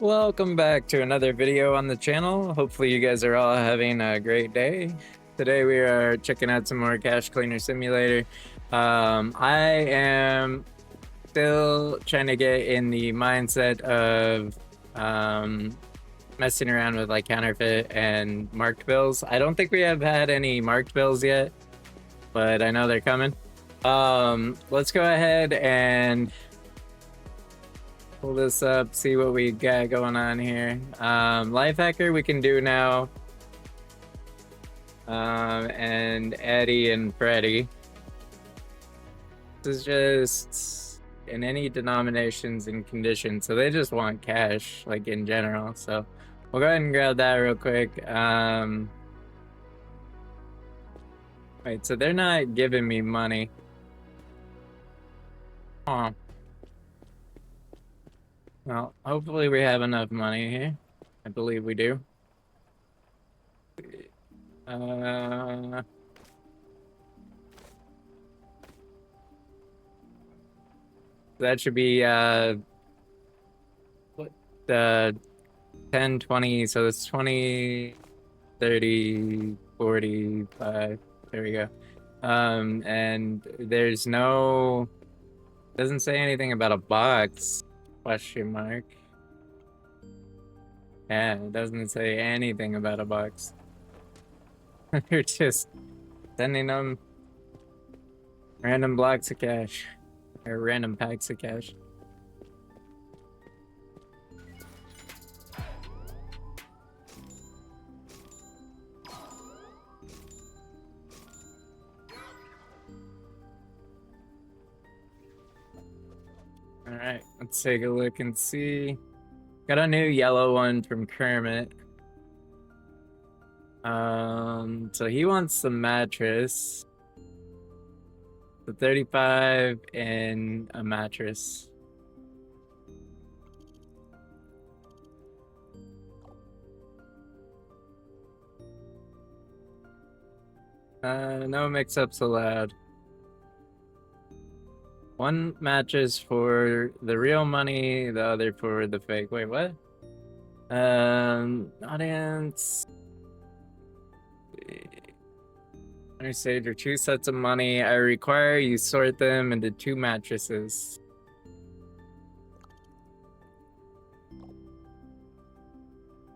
Welcome back to another video on the channel. Hopefully you guys are all having a great day. Today we are checking out some more Cache Cleaner Simulator. I am still trying to get in the mindset of messing around with like counterfeit and marked bills. I don't think we have had any marked bills yet, but I know they're coming. Let's go ahead and pull this up, see what we got going on here. Life hacker we can do now. And Eddie and Freddy. This is just in any denominations and conditions, so they just want cash, like in general. So we'll go ahead and grab that real quick. Wait, so they're not giving me money. Huh. Well, hopefully we have enough money here. I believe we do. That should be what the 10, 20, so it's 20, 30, 45. There we go. And there's no, doesn't say anything about a box, question mark. Yeah, it doesn't say anything about a box. They're just sending them random blocks of cash, or random packs of cash. All right, let's take a look and see. Got a new yellow one from Kermit. So he wants the mattress. The 35 and a mattress. No mix-ups allowed. One matches for the real money, the other for the fake. Wait, what? Audience. Stage or 2 sets of money. I require you sort them into 2 mattresses.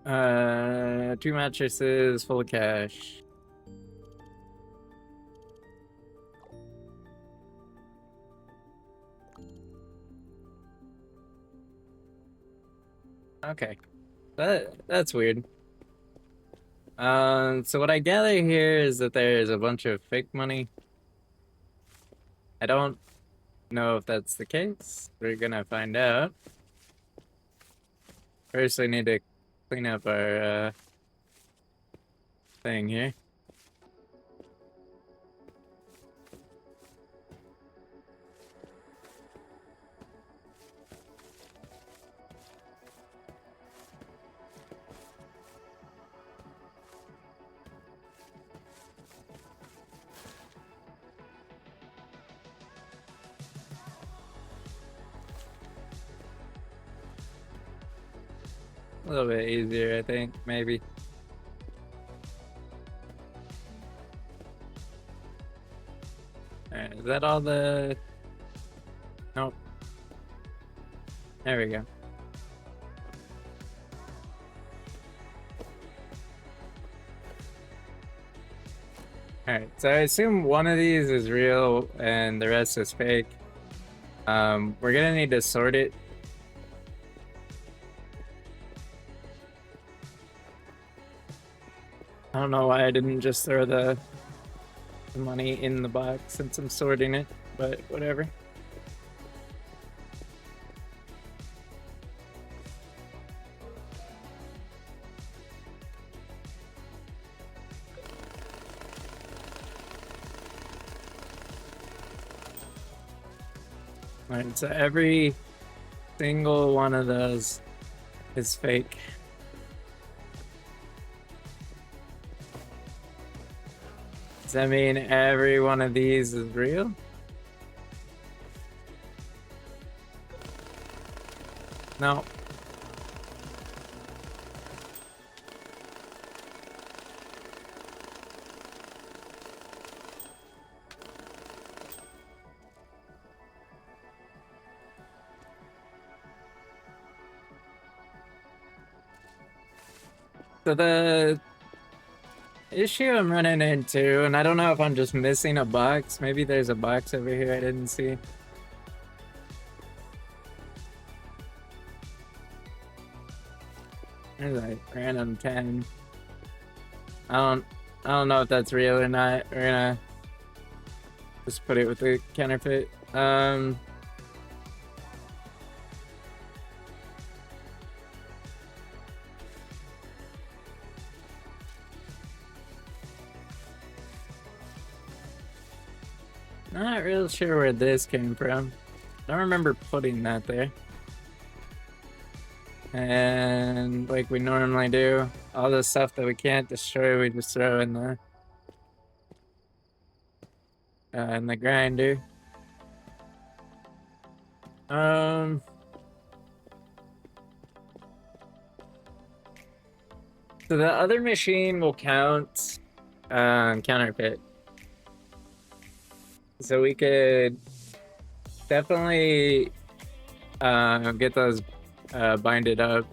Two mattresses full of cash. Okay, that's weird. So what I gather here is that there's a bunch of fake money. I don't know if that's the case. We're gonna find out. First, I need to clean up our thing here. A little bit easier, I think, maybe. Alright, is that all the... Nope. There we go. Alright, so I assume one of these is real and the rest is fake. We're gonna need to sort it. I don't know why I didn't just throw the money in the box since I'm sorting it, but whatever. Alright, so every single one of those is fake. Does that mean every one of these is real? No. So the issue I'm running into, and I don't know if I'm just missing a box. Maybe there's a box over here I didn't see. There's like random 10. I don't know if that's real or not. We're gonna just put it with the counterfeit. Not real sure where this came from. I don't remember putting that there. And like we normally do, all the stuff that we can't destroy, we just throw in the grinder. So the other machine will count counterfeit. So we could definitely get those binded up.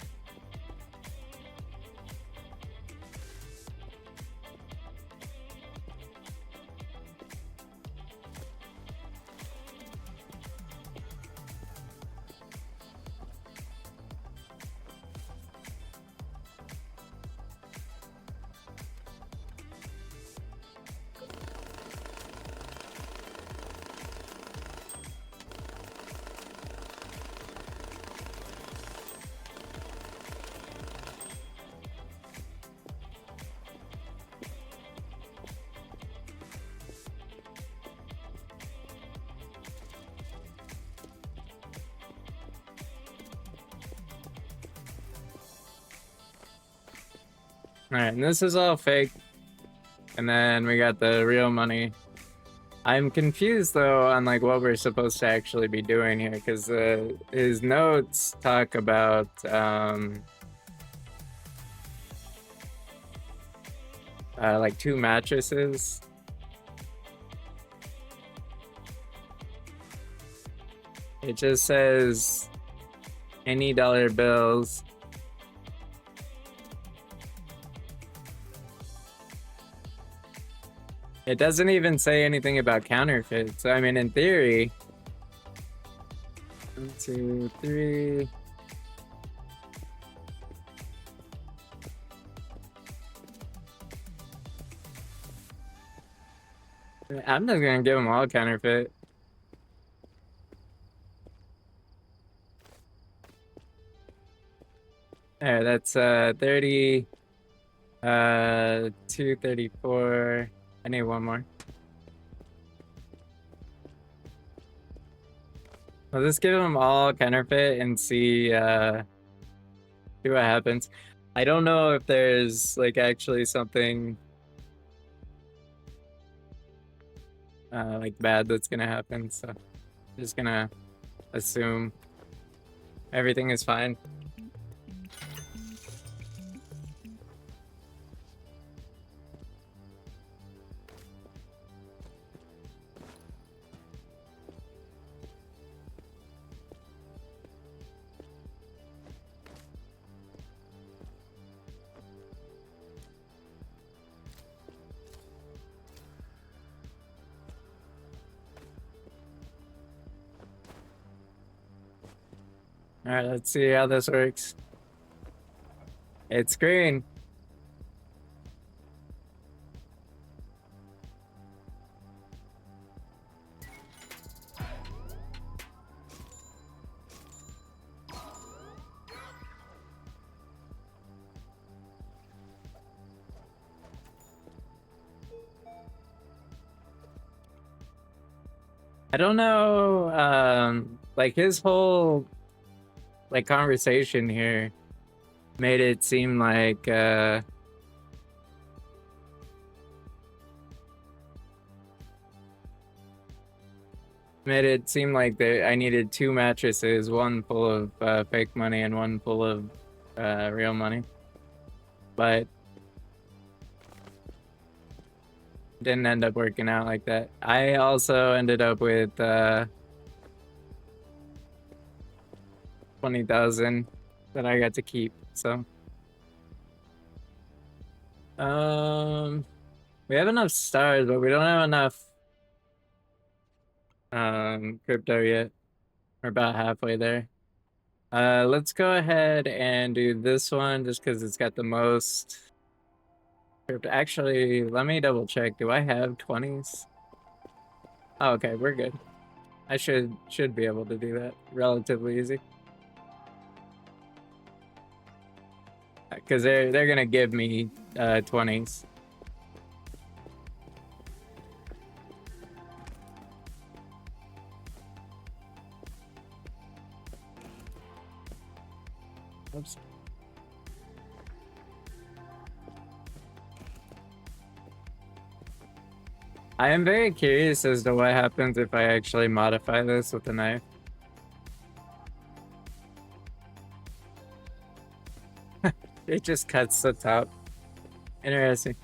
All right, and this is all fake. And then we got the real money. I'm confused though on like what we're supposed to actually be doing here, because his notes talk about like 2 mattresses. It just says any dollar bills. It doesn't even say anything about counterfeit. So I mean, in theory, 1, 2, 3. I'm just gonna give them all counterfeit. There, that's 30, 234. I need one more. I'll just give them all counterfeit and see what happens. I don't know if there's like actually something like bad that's gonna happen, so I'm just gonna assume everything is fine. All right, let's see how this works. It's green. I don't know, like his whole like conversation here made it seem like I needed 2 mattresses, one full of fake money and one full of real money, but didn't end up working out like that. I also ended up with 20,000 that I got to keep, so We have enough stars, but we don't have enough crypto yet. We're about halfway there. Let's go ahead and do this one just because it's got the most crypto. Actually, let me double check. Do I have 20s? Oh, okay, we're good. I should be able to do that relatively easy. Because they're gonna give me 20s. Oops. I am very curious as to what happens if I actually modify this with a knife. It just cuts the top. Interesting.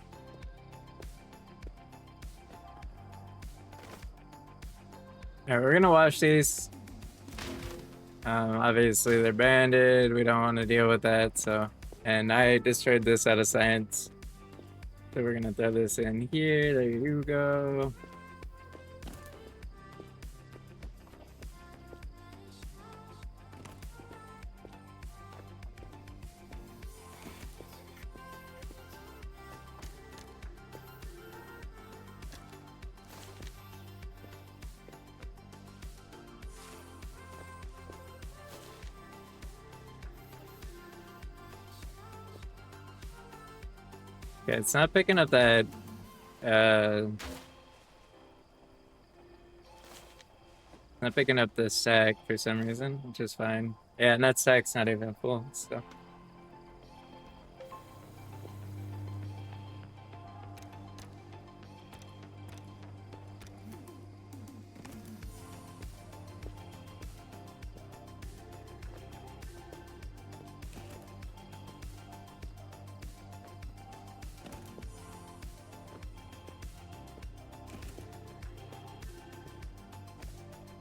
Alright, we're gonna wash these. Obviously they're banded. We don't want to deal with that, so. And I destroyed this out of science. So we're gonna throw this in here. There you go. Okay, it's not picking up that not picking up the stack for some reason, which is fine. Yeah, and that stack's not even full, so.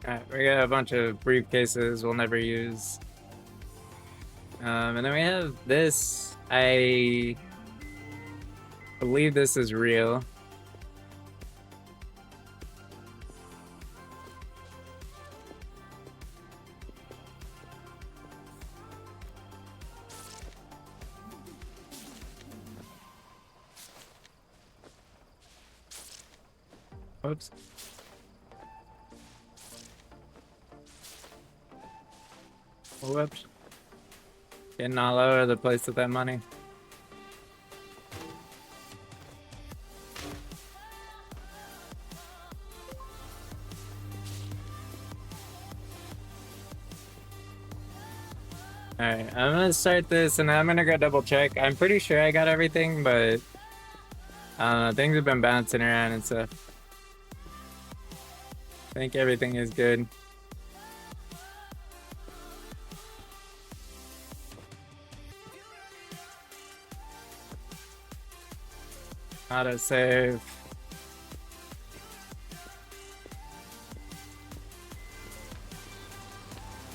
Alright, we got a bunch of briefcases we'll never use. And then we have this. I believe this is real. Whoops. Whoops. Getting all over the place with that money. Alright, I'm gonna start this and I'm gonna go double check. I'm pretty sure I got everything, but things have been bouncing around and stuff. I think everything is good. Autosave.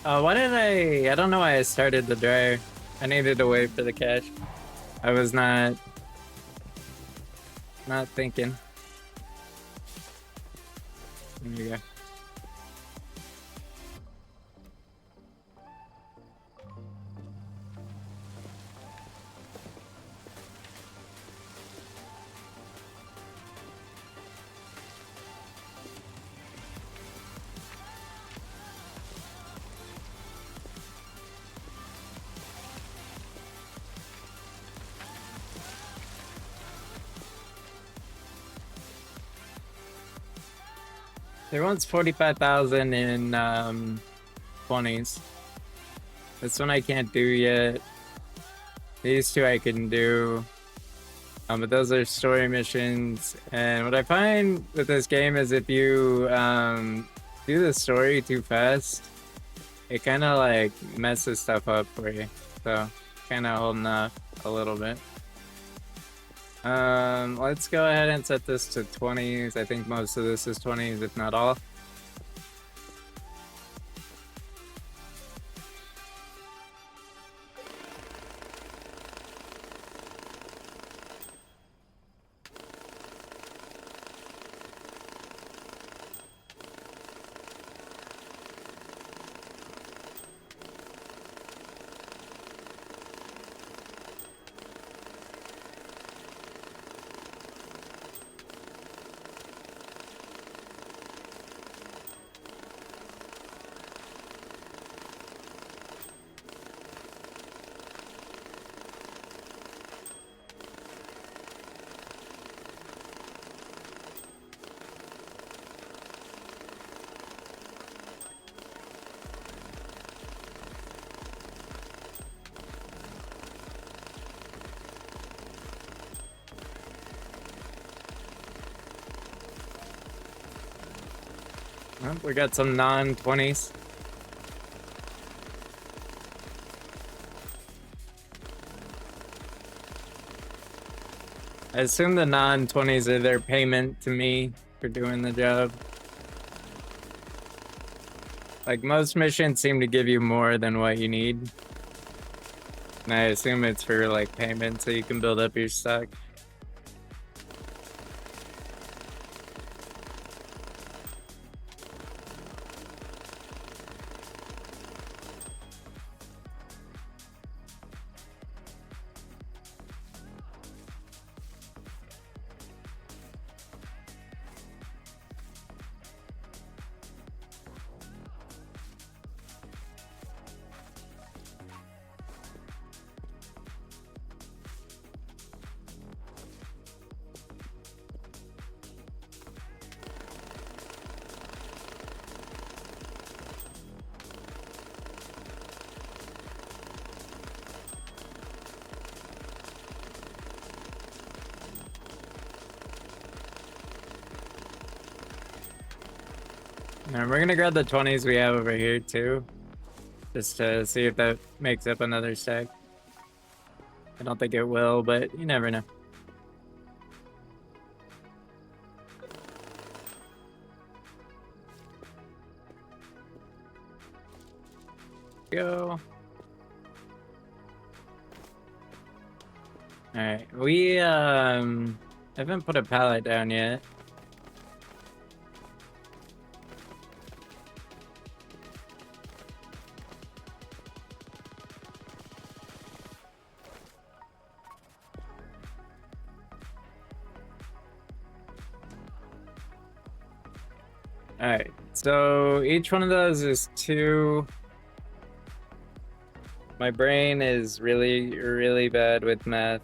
Why did I don't know why I started the dryer. I needed to wait for the cash. I was not thinking. There you go. There was 45,000 in 20s. This one I can't do yet. These two I can do. But those are story missions. And what I find with this game is if you do the story too fast, it kind of like messes stuff up for you. So kind of holding off a little bit. Let's go ahead and set this to 20s. I think most of this is 20s, if not all. Oh, we got some non-20s. I assume the non-20s are their payment to me for doing the job. Like, most missions seem to give you more than what you need. And I assume it's for, like, payment so you can build up your stock. And we're gonna grab the 20s we have over here too, just to see if that makes up another stack. I don't think it will, but you never know. Go. All right, we haven't put a pallet down yet. All right, so each one of those is 2. My brain is really, really bad with math.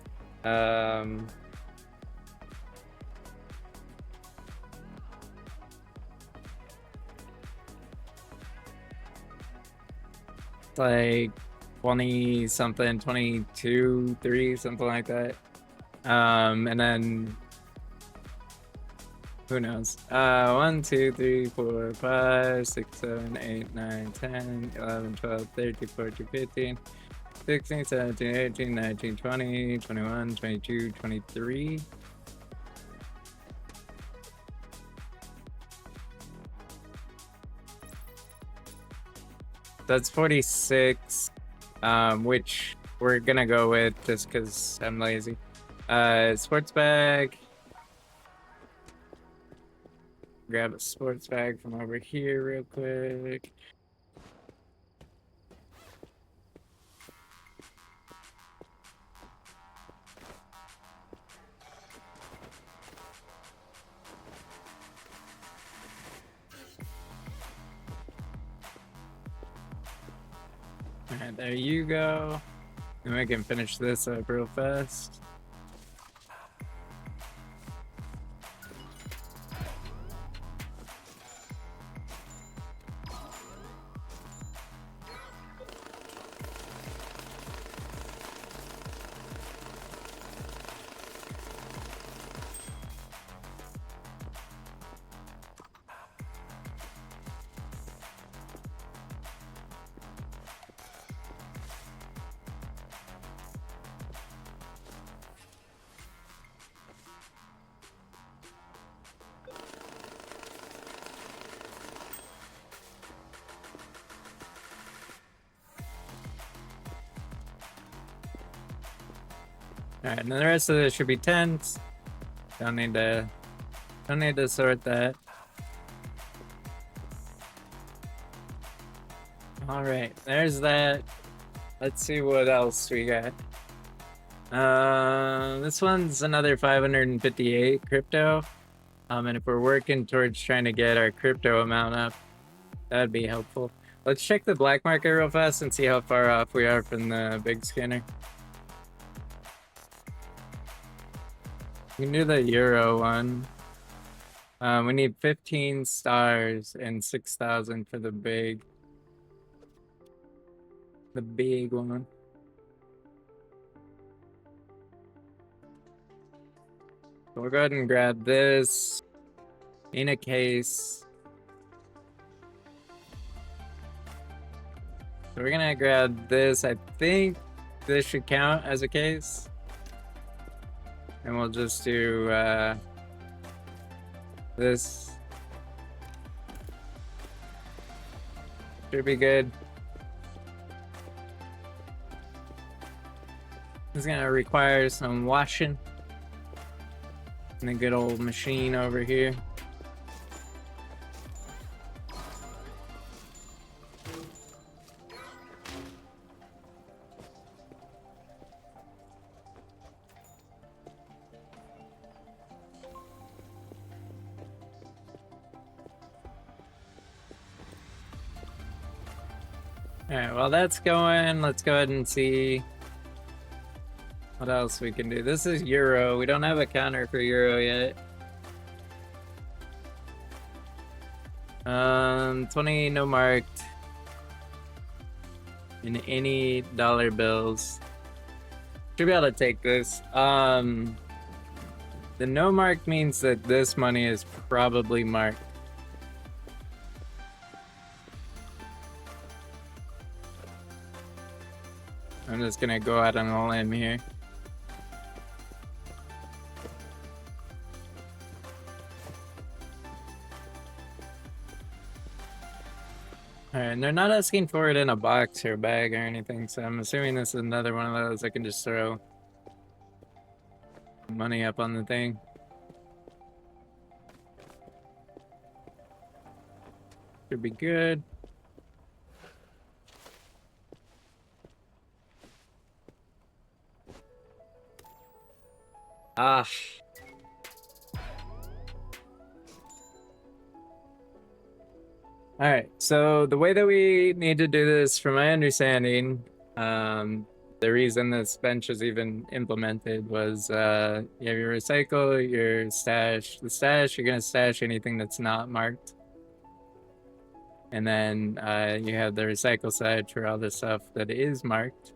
Like 20 something, 22, 3, something like that. And then who knows? 1, 2, 3, 4, 5, 6, 7, 8, 9, 10, 11, 12, 13, 14, 15, 16, 17, 18, 19, 20, 21, 22, 23. That's 46, which we're gonna go with just because I'm lazy. Sports bag. Grab a sports bag from over here real quick. All right, there you go. And we can finish this up real fast. All right, and then the rest of this should be tents. Don't need to sort that. All right, there's that. Let's see what else we got. This one's another 558 crypto. And if we're working towards trying to get our crypto amount up, that'd be helpful. Let's check the black market real fast and see how far off we are from the big scanner. We can do the euro one. We need 15 stars and 6,000 for the big one. So we'll go ahead and grab this in a case. So we're gonna grab this. I think this should count as a case. And we'll just do this. Should be good. It's gonna require some washing. And a good old machine over here. Alright, while that's going, let's go ahead and see what else we can do. This is Euro. We don't have a counter for Euro yet. 20 no marked in any dollar bills. Should be able to take this. The no marked means that this money is probably marked. I'm just gonna go out on a limb here. Alright, and they're not asking for it in a box or a bag or anything, so I'm assuming this is another one of those I can just throw money up on the thing. Should be good. Ah. Alright, so the way that we need to do this, from my understanding, the reason this bench was even implemented was you have your recycle, your stash. The stash, you're going to stash anything that's not marked. And then you have the recycle side for all the stuff that is marked.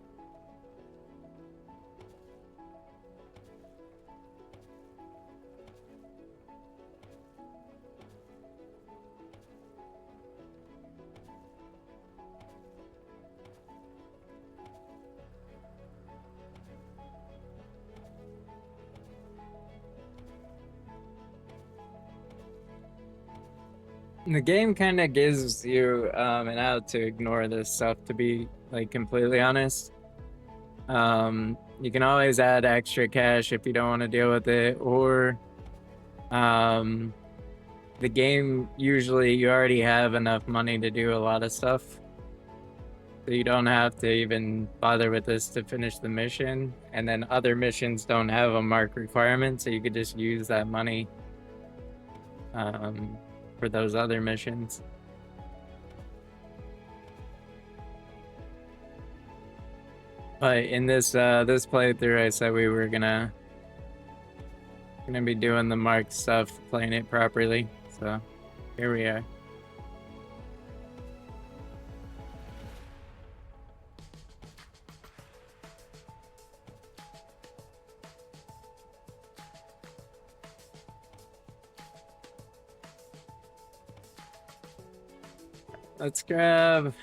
The game kind of gives you an out to ignore this stuff, to be like completely honest. You can always add extra cash if you don't want to deal with it, or the game, usually you already have enough money to do a lot of stuff, so you don't have to even bother with this to finish the mission. And then other missions don't have a mark requirement, so you could just use that money for those other missions. But in this this playthrough, I said we were gonna be doing the marked stuff, playing it properly. So here we are. Let's grab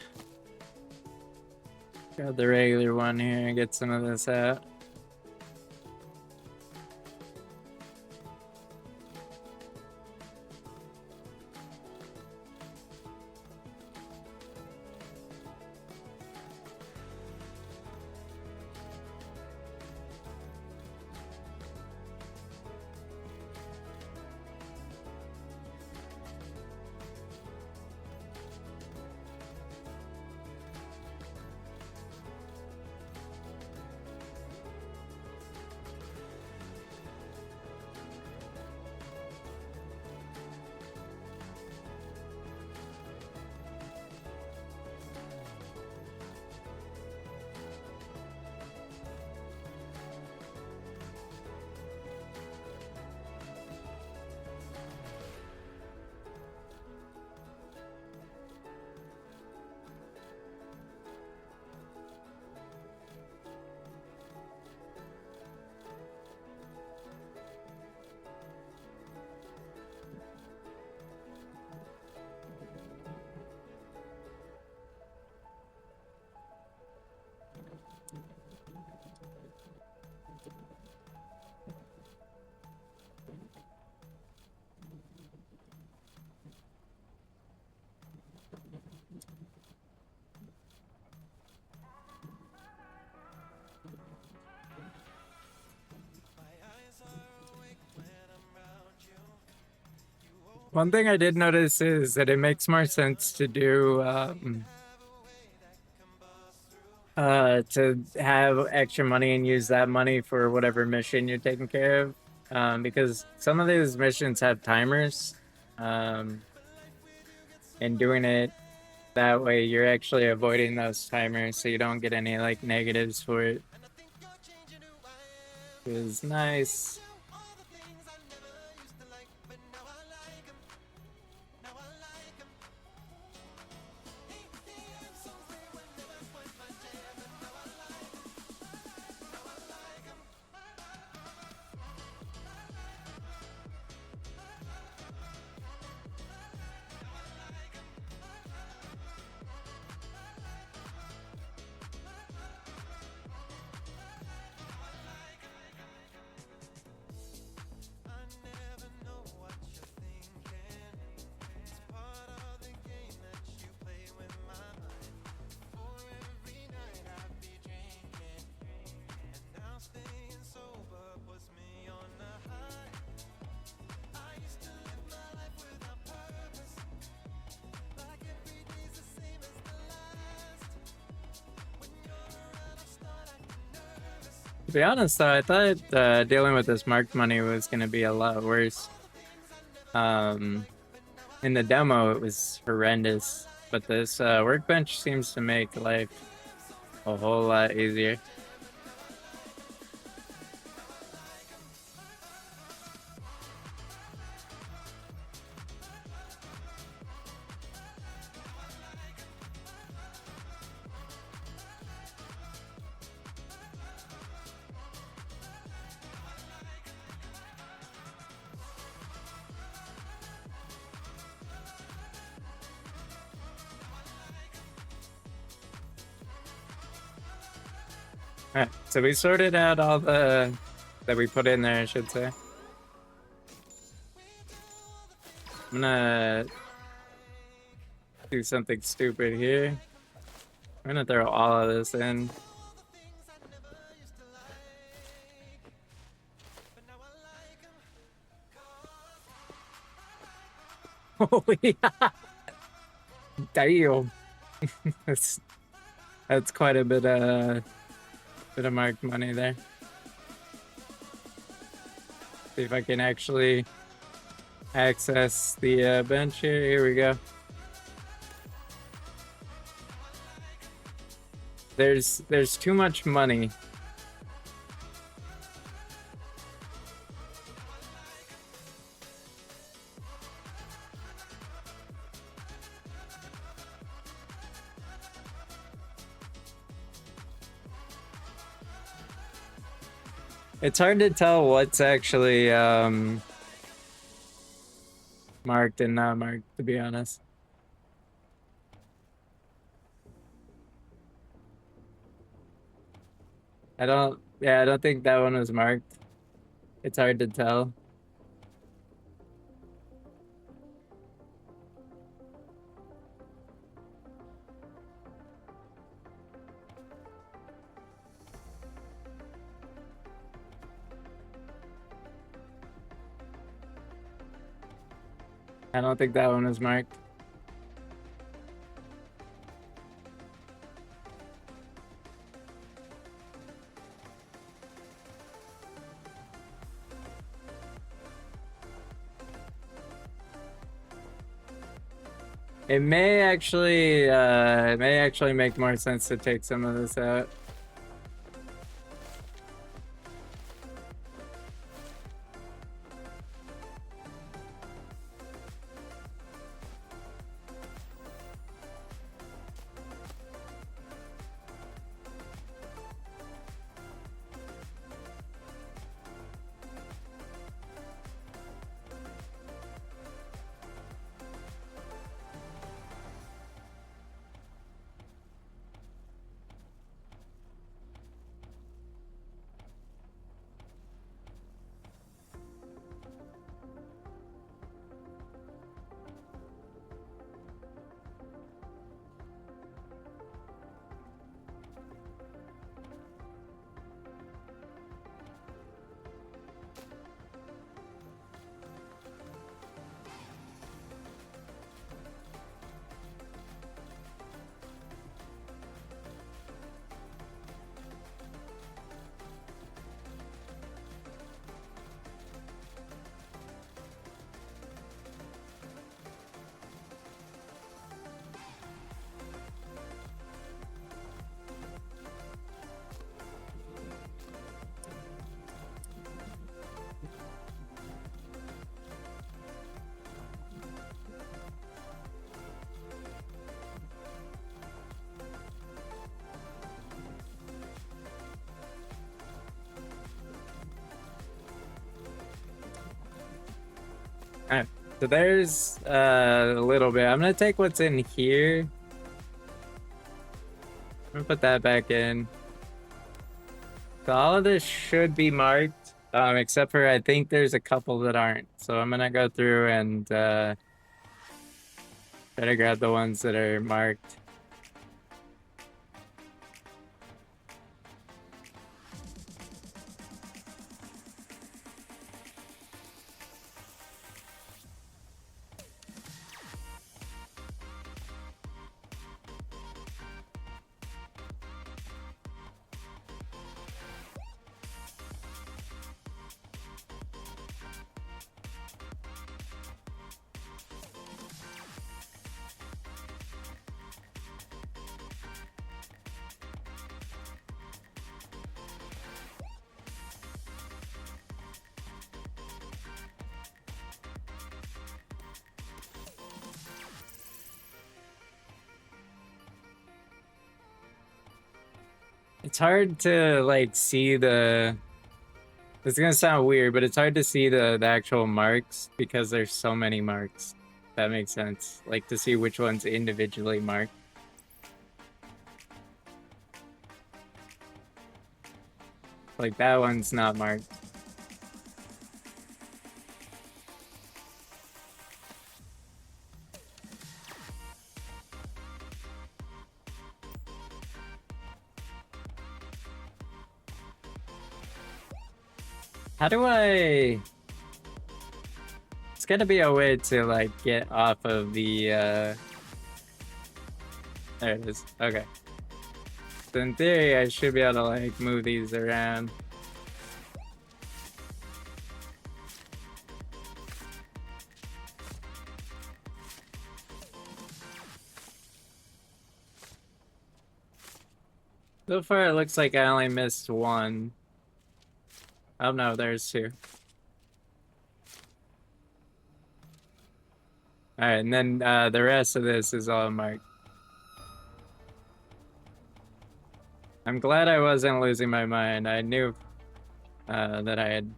the regular one here and get some of this out. One thing I did notice is that it makes more sense to do to have extra money and use that money for whatever mission you're taking care of. Because some of these missions have timers. Um, and doing it that way, you're actually avoiding those timers, so you don't get any like negatives for it. It was nice. To be honest, though, I thought dealing with this marked money was going to be a lot worse. In the demo, it was horrendous, but this workbench seems to make life a whole lot easier. Alright, so we sorted out all the that we put in there, I should say. I'm gonna do something stupid here. I'm gonna throw all of this in. Oh yeah. Damn. that's quite a bit of marked money there. See if I can actually access the bench here. Here we go. There's too much money. It's hard to tell what's actually marked and not marked, to be honest. I don't think that one was marked. It's hard to tell. I don't think that one was marked. It may actually make more sense to take some of this out. So there's a little bit. I'm gonna take what's in here. I'm gonna put that back in. So all of this should be marked, except for I think there's a couple that aren't. So I'm gonna go through and try to grab the ones that are marked. It's hard to like see the. It's gonna sound weird, but it's hard to see the actual marks because there's so many marks. That makes sense. Like to see which one's individually marked. Like that one's not marked. How do I? It's gotta be a way to like get off of the. There it is. Okay. So in theory, I should be able to like move these around. So far, it looks like I only missed one. Oh no, there's two. All right, and then the rest of this is all marked. I'm glad I wasn't losing my mind. I knew that I had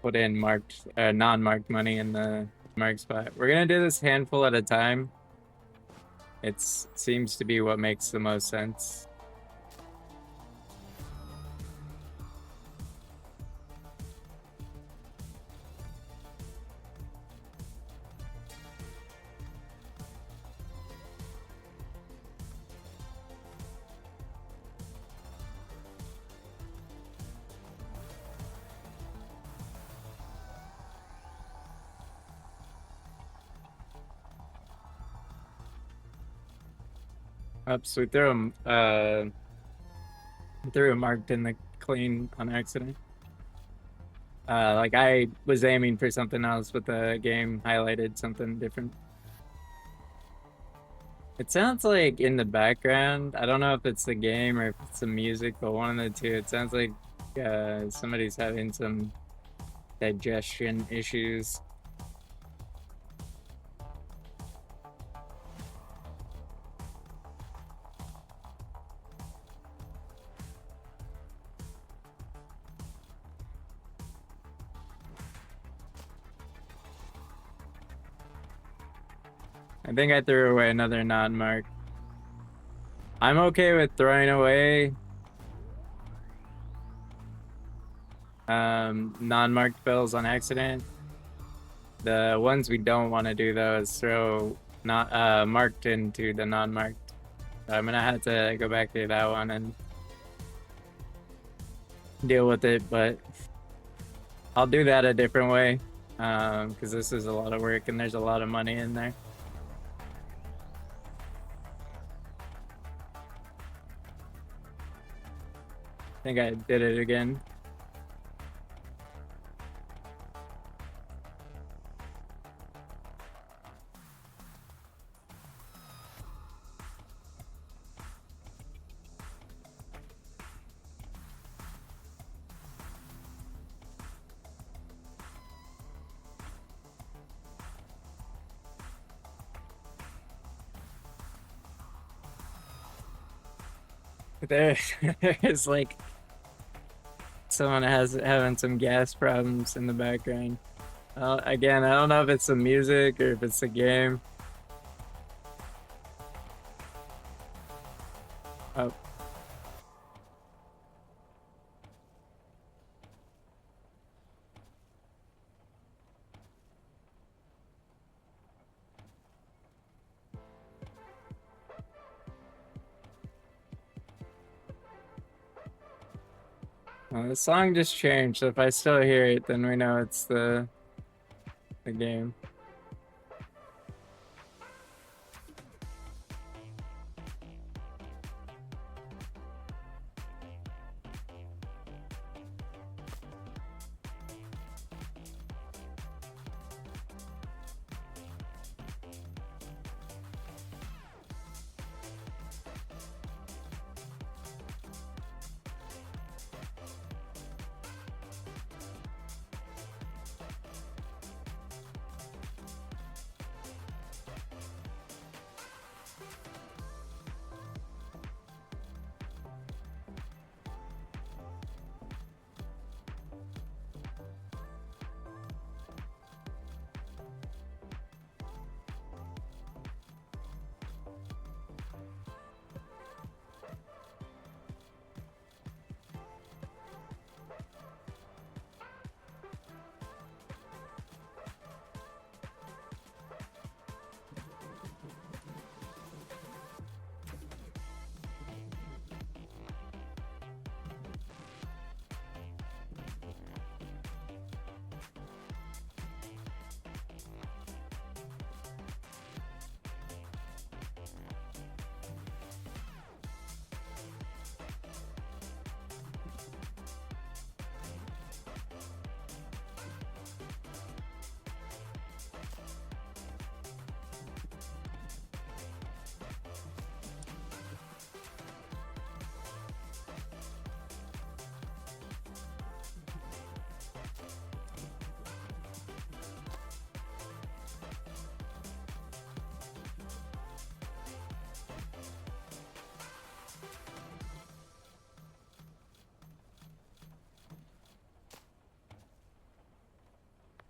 put in marked, non-marked money in the marked spot. We're gonna do this handful at a time. It seems to be what makes the most sense. Oops, we threw a marked in the clean on accident. Like I was aiming for something else, but the game highlighted something different. It sounds like in the background. I don't know if it's the game or if it's the music, but one of the two. It sounds like somebody's having some digestion issues. I think I threw away another non-mark. I'm okay with throwing away non-marked bills on accident. The ones we don't want to do though is throw not marked into the non-marked. So I'm gonna have to go back to that one and deal with it, but I'll do that a different way because this is a lot of work and there's a lot of money in there. I think I did it again. There's like someone having some gas problems in the background. Again, I don't know if it's the music or if it's the game. Oh. Well, the song just changed, so if I still hear it, then we know it's the game.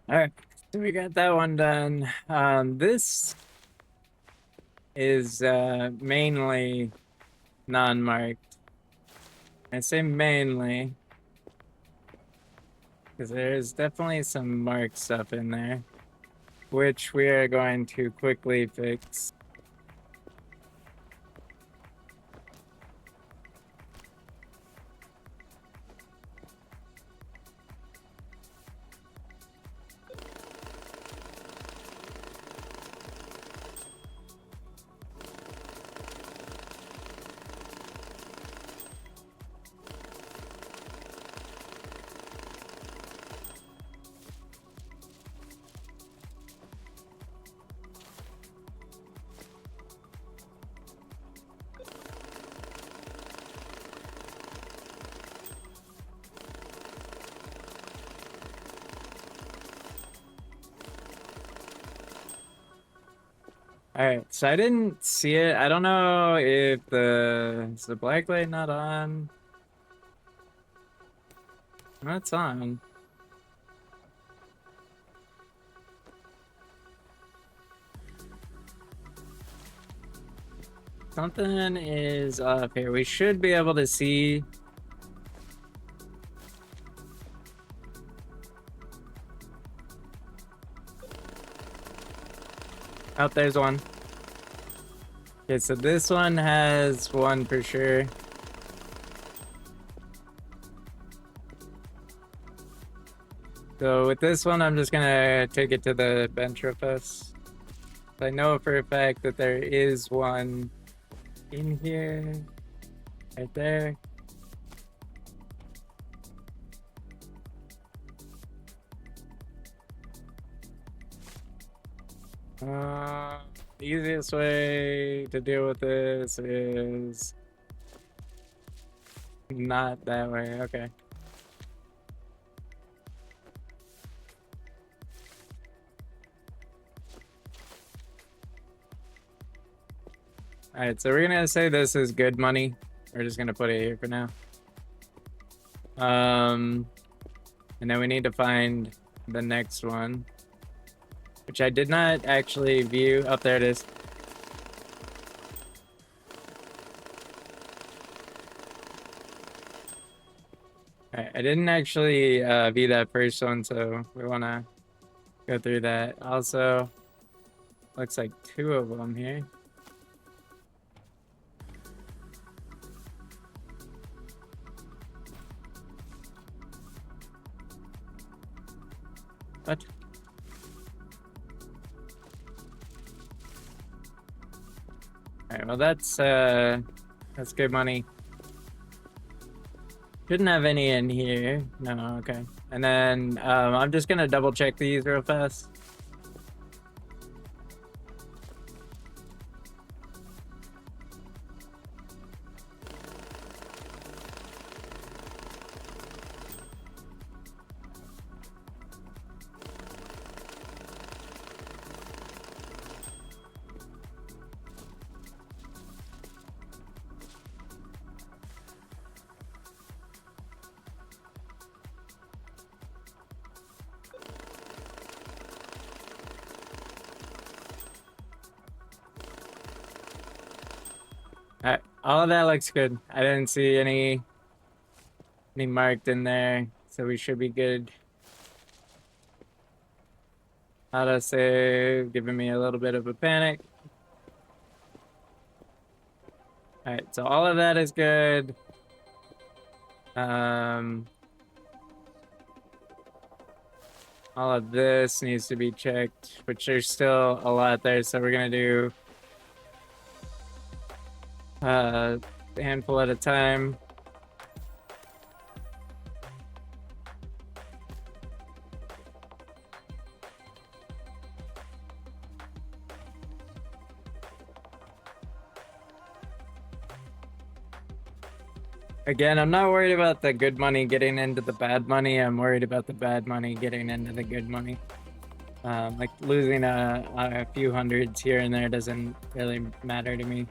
All right, so we got that one done. This is mainly non-marked. I say mainly because there's definitely some marked stuff in there, which we are going to quickly fix. All right, so I didn't see it. I don't know if is the black light not on? No, it's on. Something is up here. We should be able to see. Oh, there's one. Okay, so this one has one for sure. So with this one, I'm just gonna take it to the bench with us. I know for a fact that there is one in here, right there. The easiest way to deal with this is not that way. Okay. All right, so we're gonna say this is good money. We're just gonna put it here for now. And then we need to find the next one. which I did not actually view. Up there it is. Alright, I didn't actually view that first one, so we want to go through that. Also, looks like 2 of them here. What? Alright, well that's good money. Shouldn't have any in here. No, okay. And then I'm just gonna double check these real fast. Alright, all of that looks good. I didn't see any marked in there, so we should be good. Auto save, giving me a little bit of a panic. Alright, so all of that is good. All of this needs to be checked, which there's still a lot there, so we're gonna do a handful at a time. Again, I'm not worried about the good money getting into the bad money. I'm worried about the bad money getting into the good money. Like losing a few hundreds here and there doesn't really matter to me.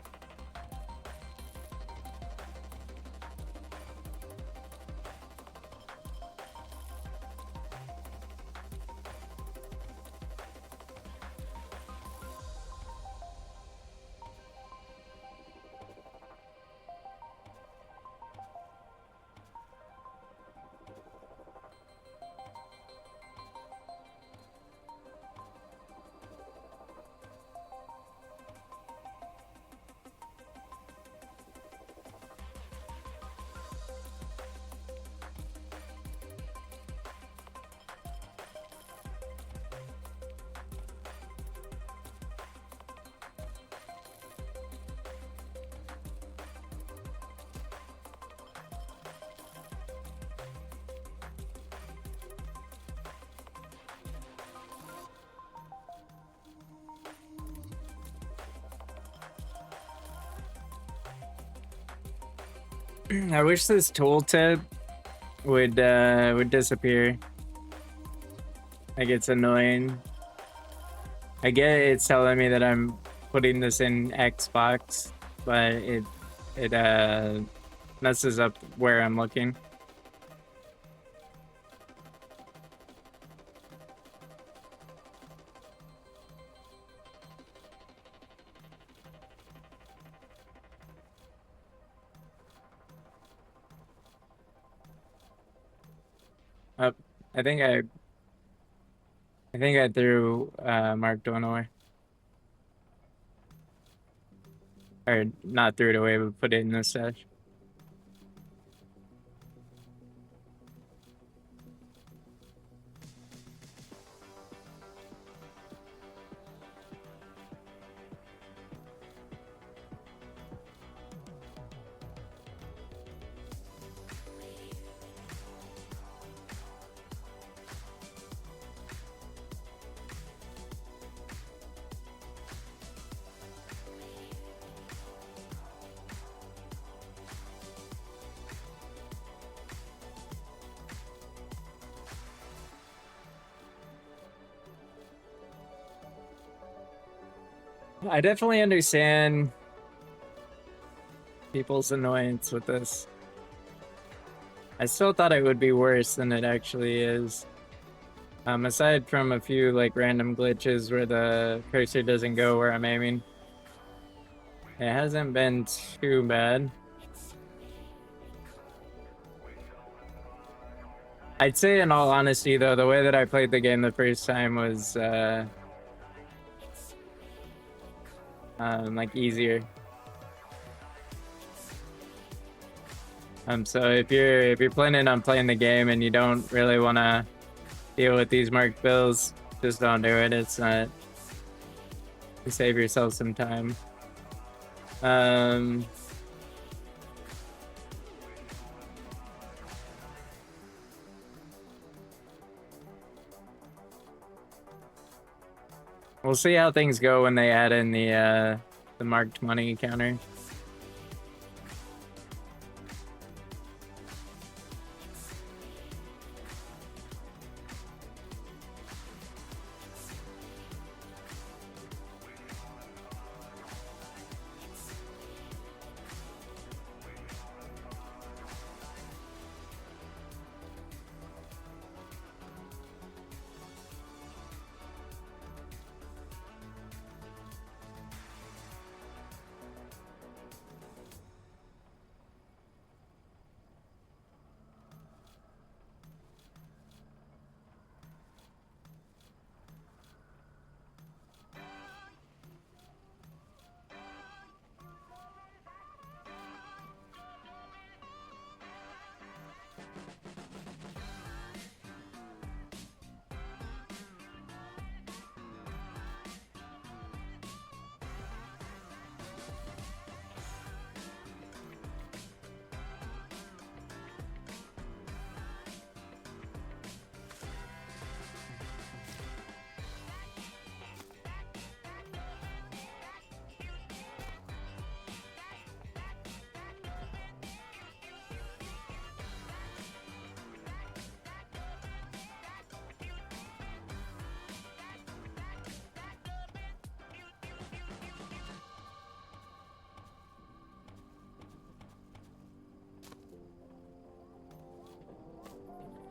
I wish this tooltip would disappear. Like, it's annoying. I get it's telling me that I'm putting this in Xbox, but it messes up where I'm looking. I think I threw marked one away. Or not threw it away, but put it in the stash. I definitely understand people's annoyance with this. I still thought it would be worse than it actually is. Aside from a few like random glitches where the cursor doesn't go where I'm aiming, it hasn't been too bad. I'd say in all honesty though, the way that I played the game the first time was like easier. So if you're planning on playing the game and you don't really want to deal with these marked bills, just don't do it. It's not. You save yourself some time. We'll see how things go when they add in the marked money counter.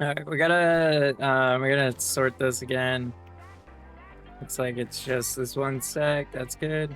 All right, we're gonna sort this again. Looks like it's just this one stack. That's good.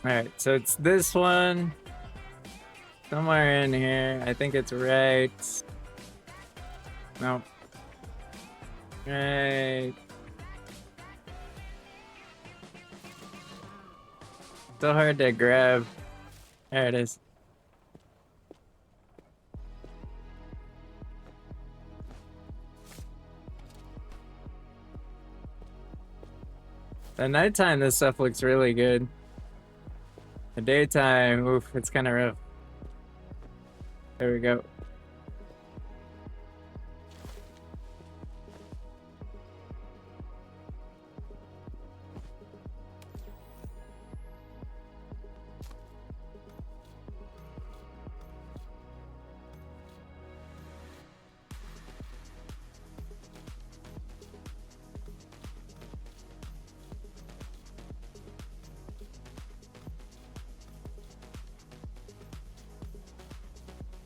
All right, so it's this one. Somewhere in here. I think it's right. Nope. Right. So hard to grab. There it is. At nighttime, this stuff looks really good. The daytime, oof, it's kind of rough. There we go.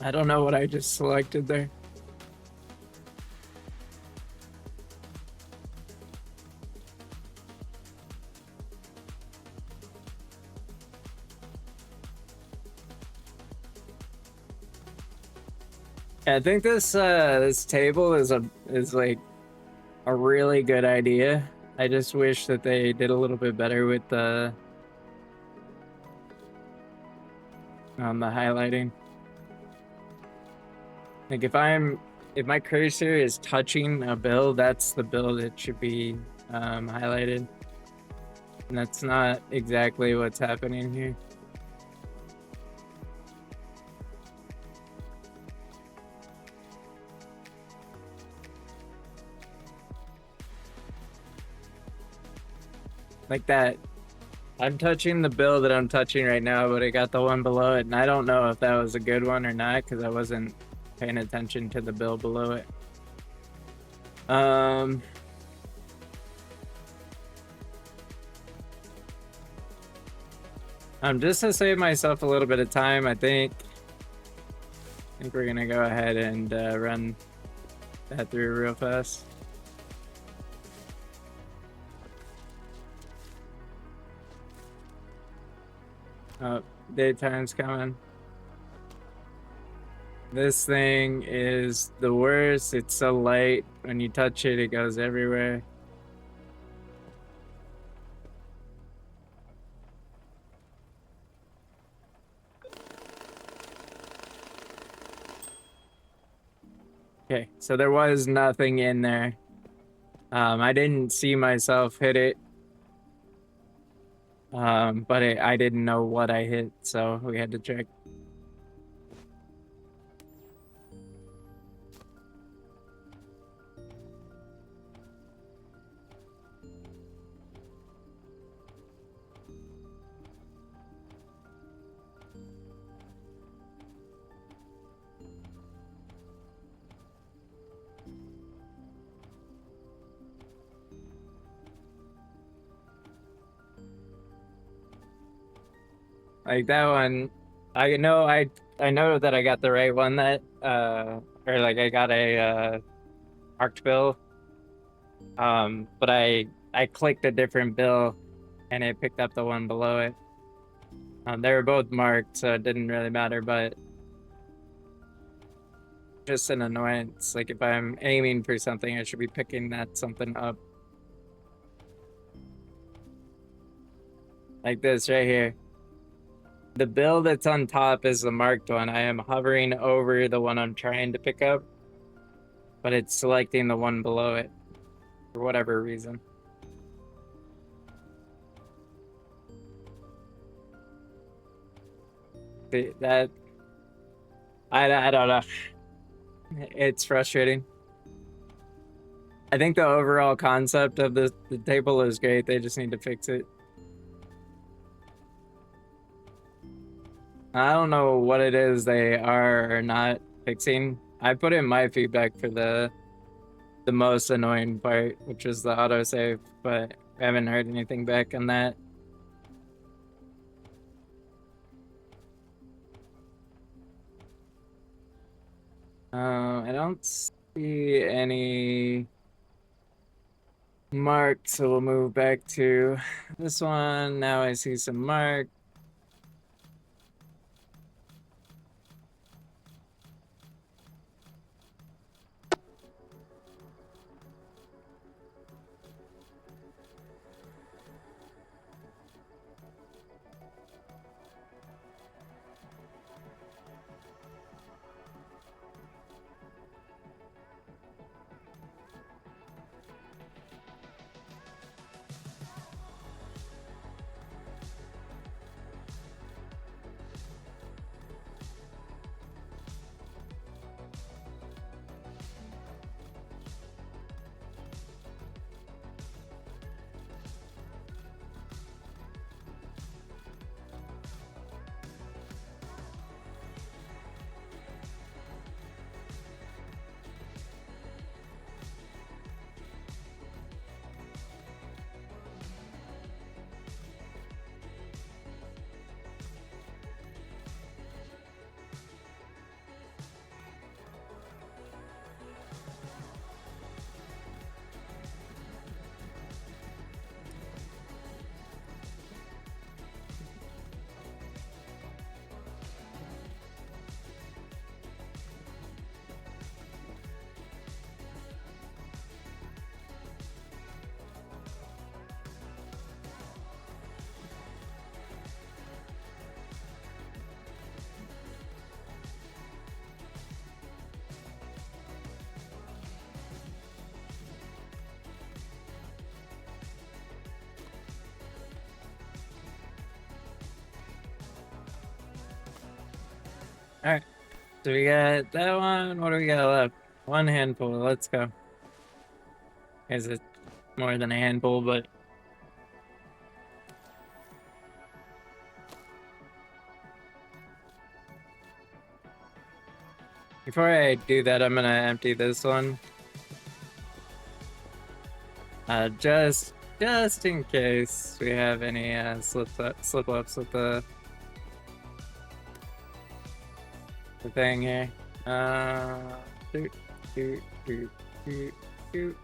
I don't know what I just selected there. I think this table is like a really good idea. I just wish that they did a little bit better with the highlighting. Like if my cursor is touching a bill, that's the bill that should be highlighted. And that's not exactly what's happening here. Like that. I'm touching the bill that I'm touching right now, but I got the one below it, and I don't know if that was a good one or not because I wasn't paying attention to the bill below it. Just to save myself a little bit of time, I think we're gonna go ahead and run that through real fast. Oh, daytime's coming. This thing is the worst. It's so light. When you touch it, it goes everywhere. Okay, so there was nothing in there. I didn't see myself hit it. But I didn't know what I hit, so we had to check. Like that one, I know that I got the right one that or like I got a marked bill. But I clicked a different bill and it picked up the one below it. They were both marked, so it didn't really matter, but just an annoyance. Like if I'm aiming for something, I should be picking that something up. Like this right here. The bill that's on top is the marked one. I am hovering over the one I'm trying to pick up, but it's selecting the one below it for whatever reason. That I don't know. It's frustrating. I think the overall concept of the table is great. They just need to fix it. I don't know what it is they are or not fixing. I put in my feedback for the most annoying part, which is the autosave, but I haven't heard anything back on that. I don't see any marked, so we'll move back to this one. Now I see some marked. All right, so we got that one. What do we got left? One handful. Let's go. Is it more than a handful? But Before I do that, I'm gonna empty this one. Just in case we have any slip ups with the thing here. Doot, doot, doot, doot, doot.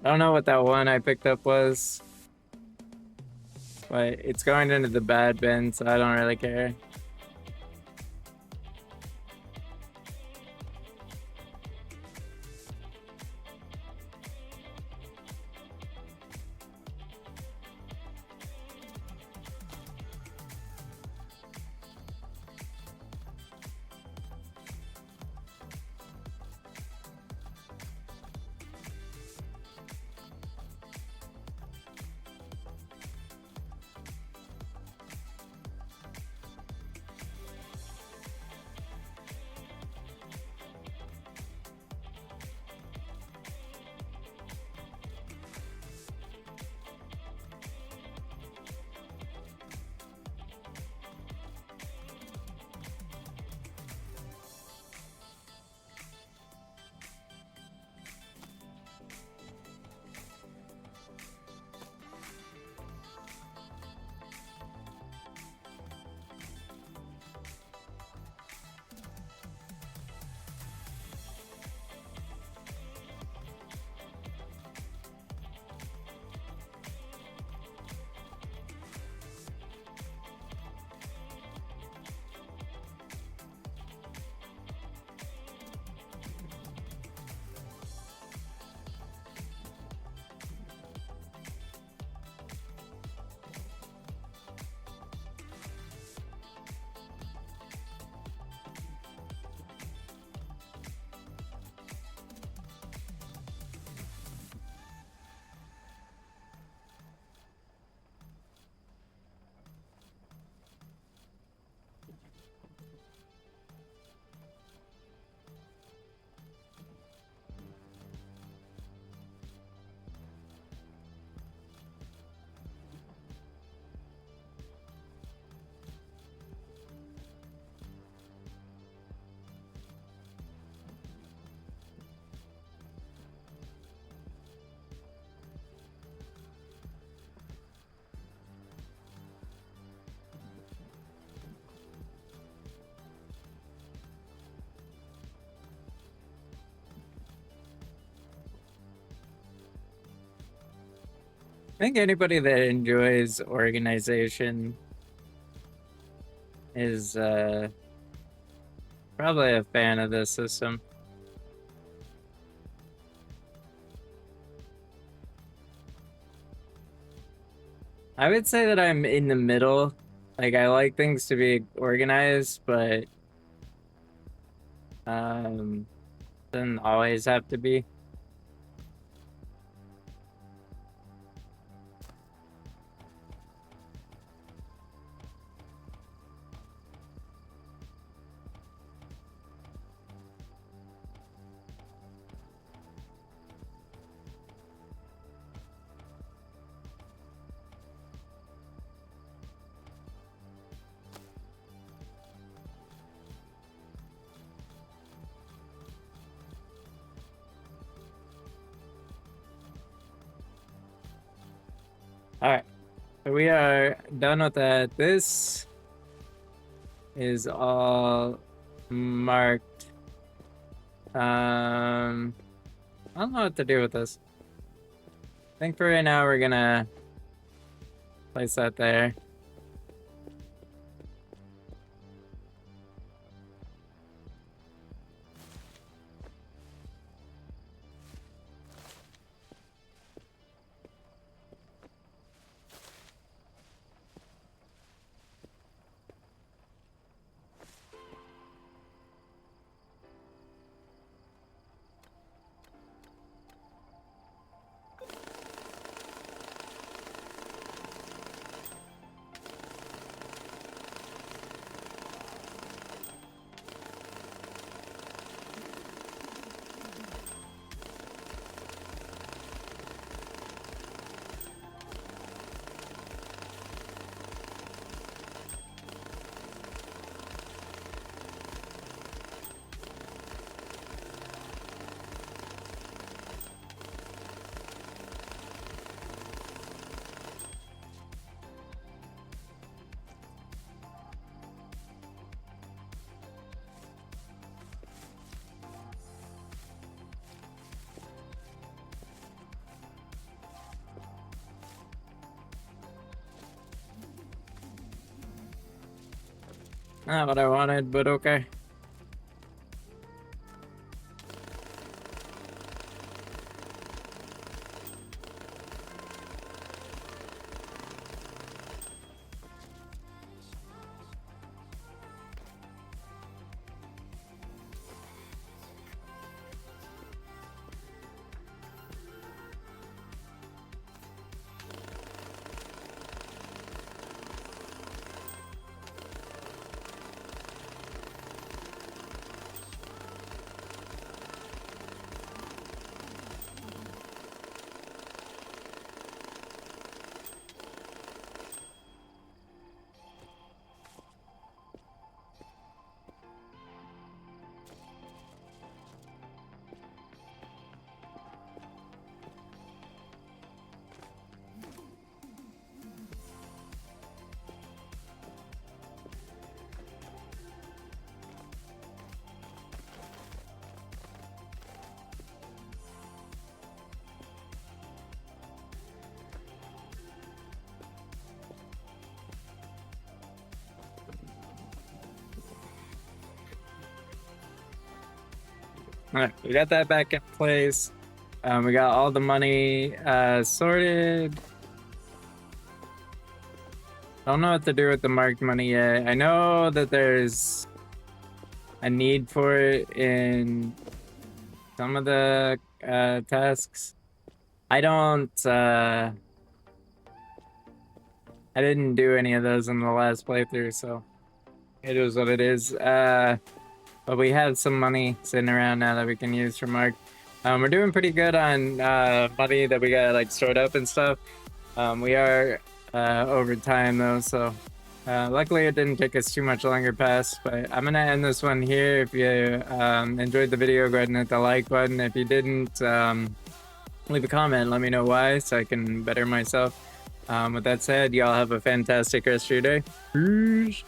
I don't know what that one I picked up was, but it's going into the bad bin, so I don't really care. I think anybody that enjoys organization is probably a fan of this system. I would say that I'm in the middle. Like, I like things to be organized, but doesn't always have to be. All right, so we are done with that. This is all marked. I don't know what to do with this. I think for right now we're gonna place that there. Not what I wanted, but okay. All right, we got that back in place. We got all the money sorted. Don't know what to do with the marked money yet. I know that there's a need for it in some of the tasks. I didn't do any of those in the last playthrough, so it is what it is. But we have some money sitting around now that we can use for Mark. We're doing pretty good on money that we got like stored up and stuff. We are over time though, so luckily it didn't take us too much longer past. But I'm gonna end this one here. If you enjoyed the video, go ahead and hit the like button. If you didn't, leave a comment. Let me know why, so I can better myself. With that said, y'all have a fantastic rest of your day. Peace.